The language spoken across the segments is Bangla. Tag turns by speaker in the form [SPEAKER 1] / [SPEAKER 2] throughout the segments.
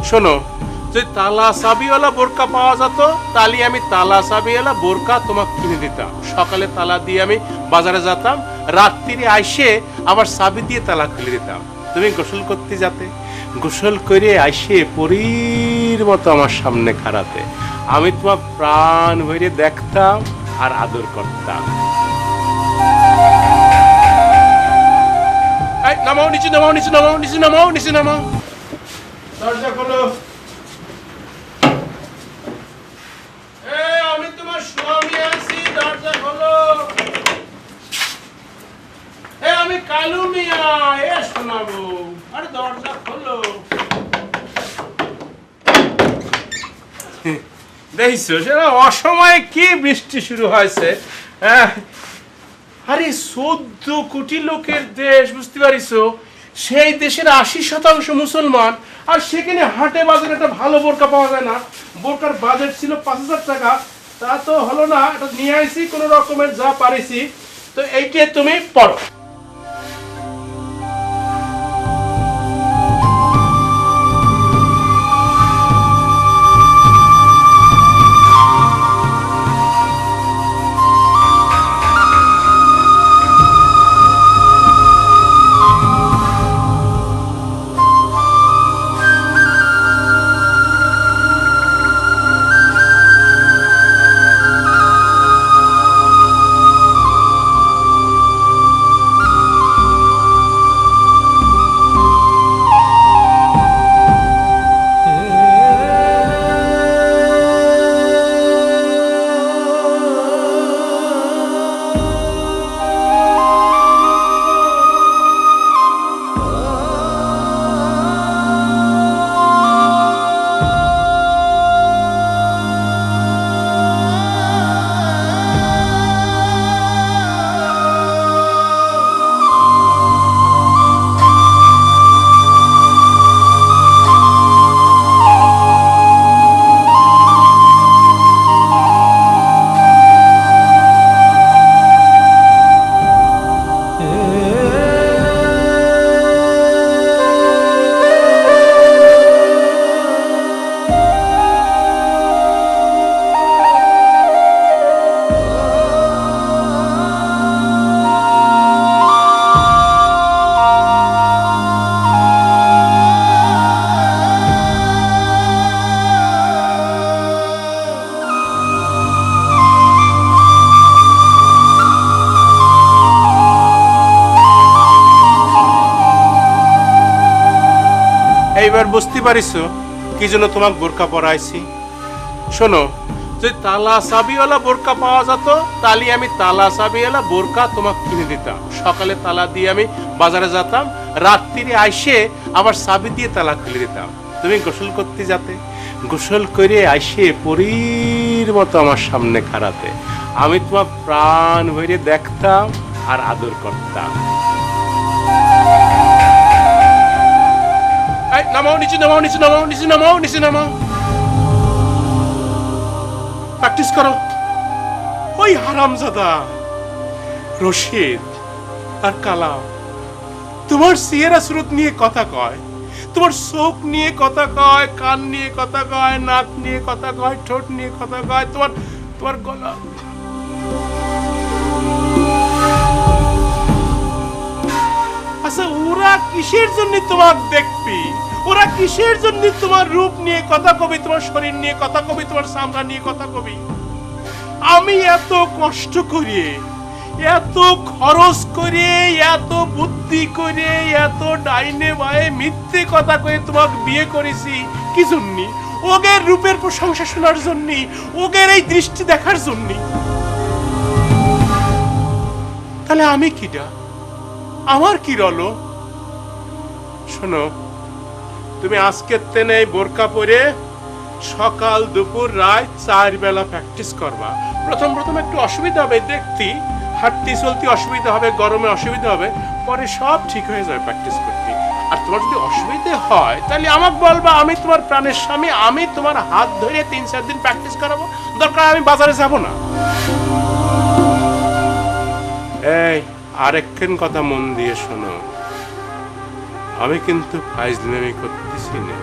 [SPEAKER 1] শোনো, যদি তালা চাবিওয়ালা বোরকা পাওয়া যেত তাহলে আমি তালা চাবিওয়ালা বোরকা তোমাকে কিনে দিতাম। সকালে তালা দিয়ে আমি বাজারে যেতাম, রাত্রিরে আইসে আবার চাবি দিয়ে তালা খুলে দিতাম। তুমি গোসল করতে যাতে, গোসল করে আইসে পরীর মতো আমার সামনে খাড়াতে, আমি তোমার প্রাণ ভরে দেখতাম আর আদর করতাম। নামাও, নিচে নামাও, নিচে নামাও, নিচে নামাও, নিচে নামাও। দরজা খোলো। আমি তোমার স্বামী আছি, দরজা খোলো। আমি কালু মিয়া, শোনাবো। আরে দরজা খোলো। দেখছো সেটা অসময়ে কি বৃষ্টি শুরু হয়েছে। আরে 14 কোটি লোকের দেশ, বুঝতে পারিছো? সেই দেশের 80% মুসলমান, আর সেখানে হাটে বাজারে একটা ভালো বোরকা পাওয়া যায় না। বোরকার বাজেট ছিল 5000 টাকা, তা তো হলো না। এটা নিয়ে আইছি কোন রকমের, যা পারিছি। তো এইটা তুমি পড়ো। এইবার বুঝতে পারিছো কি জন্য তোমাকে বোরকা পরাইছি? শোনো, যদি তালা চাবিওয়ালা বোরকা পাওয়া যেত তাহলে আমি তালা চাবিওয়ালা বোরকা তোমাকে কিনে দিতাম। সকালে তালা দিয়ে আমি বাজারে যেতাম, রাত্রিরে আইসে আবার চাবি দিয়ে তালা খুলে দিতাম। তুমি গোসল করতে যাতে, গোসল করে আইসে পরীর মতো আমার সামনে খাড়াতে, আমি তোমার প্রাণ ভরে দেখতাম আর আদর করতাম। নামাও, নিচে নামাও, নিচে নামাও, নিচে নামাও, নিচে নামাও। প্র্যাকটিস করো। ওই হারামজাদা রশিদ আর কালাম তোমার চেহারা সুরত নিয়ে কথা কয়, তোমার চোখ নিয়ে কথা কয়, কান নিয়ে কথা কয়, নাক নিয়ে কথা কয়, ঠোঁট নিয়ে কথা কয়, তোমার গলা। আচ্ছা, ওরা কিসের জন্য তোমাকে দেখবি? ওরা কিসের জন্য তোমার রূপ নিয়ে কথা কবি, তোমার শরীর নিয়ে কথা কবি, তোমার চামড়া নিয়ে কথা কবি? আমি এত কষ্ট করে, এত খরচ করে, এত বুদ্ধি করে, এত ডাইনে বায়ে মিথ্যে কথা কয়ে তোমাকে বিয়ে করেছি কি জন্য? ওগের রূপের প্রশংসা শোনার জন্য, ওগের এই দৃষ্টি দেখার জন্য। তাহলে আমি কিটা? আমার কি রলো? শোনো, তুমি আজকের তেনে বোরকা পরে সকাল দুপুর রাত 4 বেলা প্র্যাকটিস করবা। প্রথম একটু অসুবিধা হবে, দেখতি হাঁটতে চলতে অসুবিধা হবে, গরমে অসুবিধা হবে, পরে সব ঠিক হয়ে যাবে প্র্যাকটিস করতে। আর তোমার যদি অসুবিধা হয় তাহলে আমাকে বলবা, আমি তোমার প্রাণের স্বামী, আমি তোমার হাত ধরে 3-4 দিন প্র্যাকটিস করাবো, দরকার আমি বাজারে যাব না। এই আরেকখান কথা মন দিয়ে শোনো, আমি কিন্তু ফাইজলামি করতেছি না।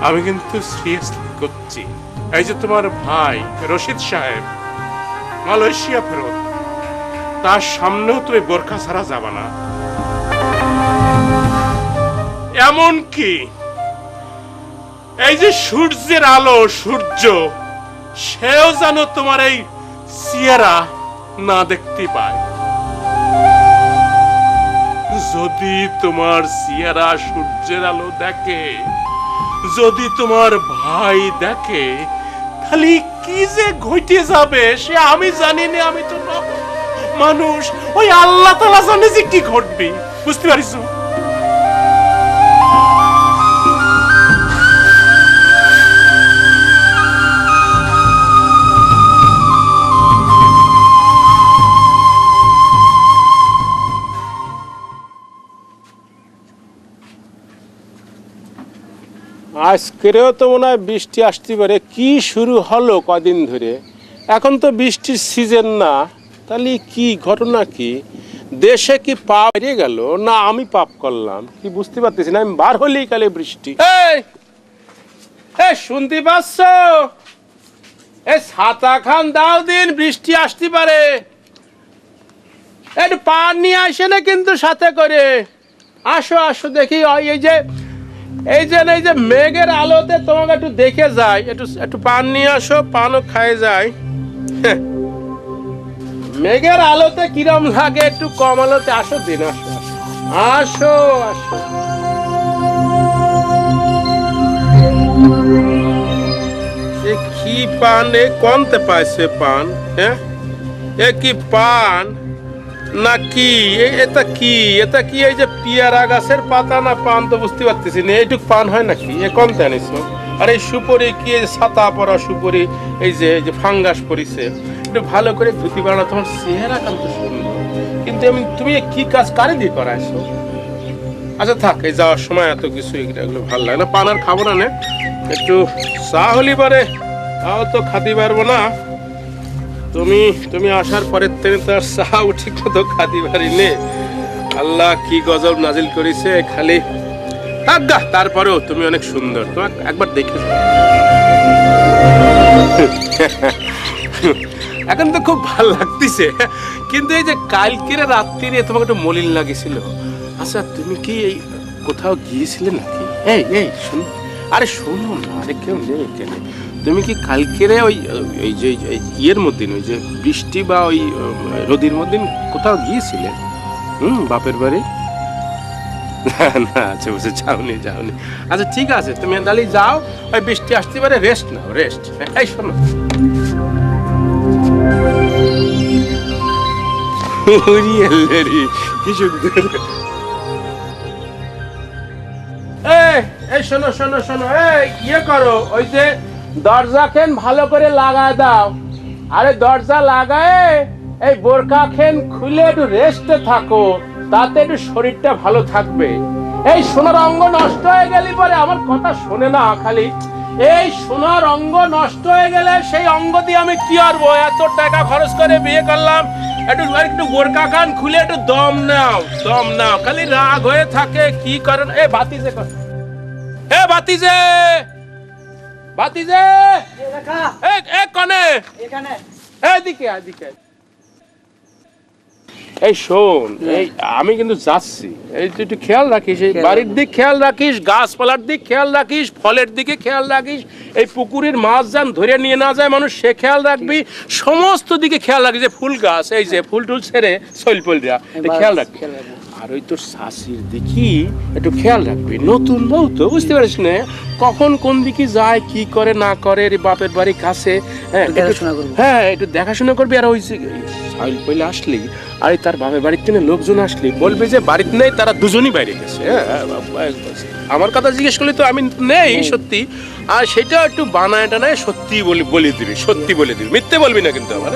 [SPEAKER 1] আমি কিন্তু সিরিয়াসলি করছি। এই যে তোমার ভাই রশিদ সাহেব মালয়েশিয়া ফেরত, তার সামনেও তুমি বোরকা ছাড়া যাবে না। এমনকি এই যে সূর্যের আলো, সূর্য, সেও যেন তোমার এই চেহারা না দেখতে পায়। যদি তোমার চেহারা সূর্যের আলো দেখে, যদি তোমার ভাই দেখে, তাহলে কি যে ঘটে যাবে সে আমি জানি না। আমি তো মানুষ, ওই আল্লাহ তাআলা জানে যে কি ঘটবে। বুঝতে পারিস? আজকেও তো মনে হয় বৃষ্টি আসতে পারে। কি শুরু হলো কদিন ধরে? এখন তো বৃষ্টির সিজন না। তাহলে কি ঘটনা? কি দেশে কি পাপ বেরিয়ে গেল, না আমি পাপ করলাম? কি বুঝতে পারতেছি না। আমি বার হলেই কালে বৃষ্টি। শুনতে পাচ্ছ? এই ছাতা খান দাও দিন, বৃষ্টি আসতে পারে। একটু পান নিয়ে আসে না কিন্তু সাথে করে। আসো আসো দেখি। এই যে মেঘের আলোতে তোমাকে একটু দেখে যায়। একটু পান নিয়ে আসো, পানও খায় যায়। মেঘের আলোতে কিরম লাগে, একটু কম আলোতে। আসো দিন, আসো আসো আসো। এ কি পান? এ কোনতে পাইছে পান? হ্যাঁ, এ কি পান নাকি? এটা কি? এটা কি এই যে পিয়ারা গাছের পাতা না পান? তো বুঝতে পারতেছি না। এইটুক পান হয় নাকি? এ কোনতে আনিস? আর এই সুপরি কি? ছাতা পরা সুপরি, এই যে ফাঙ্গাস পরিছে। একটু ভালো করে ধুতি বানা। তোমার চেহারা কান্ত সুন্দর, কিন্তু তুমি কি কাজ কারে দিয়ে করাইছো? আচ্ছা থাক, এই যাওয়ার সময় এত কিছু এগুলো ভালো লাগে না। পান আর খাবো না। একটু চা হলি পারে, তাও তো খাতে পারবো না। তুমি আসার পরের থেকে তো আর চা ঠিক মতো খাতে পারি নে। আল্লাহ কি গজব নাজিল করেছে খালি। থাক, তারপরেও তুমি অনেক সুন্দর। তোমাকে একবার দেখে এখন তো খুব ভালো লাগতেছে। কিন্তু এই যে কালকের রাত্রিরে তোমাকে একটু মলিন লাগেছিল। আচ্ছা তুমি কি এই কোথাও গিয়েছিলে নাকি? এই শোনো, আরে শোনো না, আরে কেউ নেই কেন? তুমি কি কালকেরে ওই যে ইয়ের মধ্যে, ওই যে বৃষ্টি বা ওই রোদির মধ্যে কোথাও গিয়েছিলে? বাপের বাড়ি? না আচ্ছা বুঝে যাওনি। আচ্ছা ঠিক আছে, তুমি তাহলে যাও। ওই বৃষ্টি আসতে পারে, রেস্ট নাও, রেস্ট। এই শোনো, কি সুন্দর। এই শোনো, ইয়ে করো, ওই যে দরজা খেন ভালো করে লাগায় দাও। আরে দরজা লাগায় এই বোরকা খেন খুলে একটু রেস্টে থাকো, তাতে একটু শরীরটা ভালো থাকবে। এই সোনার অঙ্গ নষ্ট হয়ে গেলে পরে আমার কথা শোনে না খালি। এই সোনার অঙ্গ নষ্ট হয়ে গেলে সেই অঙ্গ দিয়ে আমি কি করবো? এত টাকা খরচ করে বিয়ে করলাম, একটু বোরকা খান খুলে একটু দম নাও। খালি রাগ হয়ে থাকে। কি করেন? বাতিজে কনে এদিকে। এই শোন, এই আমি কিন্তু যাচ্ছি। এই একটু খেয়াল রাখিস, এই বাড়ির দিক খেয়াল রাখিস, গাছপালার দিক খেয়াল রাখিস, ফলের দিকে খেয়াল রাখিস। এই পুকুরের মাছ যান ধরে নিয়ে না যায় মানুষ, সে খেয়াল রাখবি। সমস্ত দিকে খেয়াল রাখিস। যে ফুল গাছ, এই যে ফুল টুল ছেড়ে সইলপলরা খেয়াল রাখবি। আর ওই তোর শাশির দিকে একটু খেয়াল রাখবি। নতুন বউ তো, বুঝতে পারিস না কখন কোন দিকে যায়, কি করে না করে। বাপের বাড়ি কাছে, হ্যাঁ একটু দেখাশোনা করবি। আর ওই সাইল পইলে আসলি, আর তার বাপের বাড়ির থেকে লোকজন আসলি, বলবে যে বাড়িতে নেই, তারা দুজনই বাইরে গেছে। আমার কথা জিজ্ঞেস করলে তো আমি নেই সত্যি। আর সেটা একটু বানায় টানায় সত্যি বলে দিবি, মিথ্যে বলবি না কিন্তু আমার।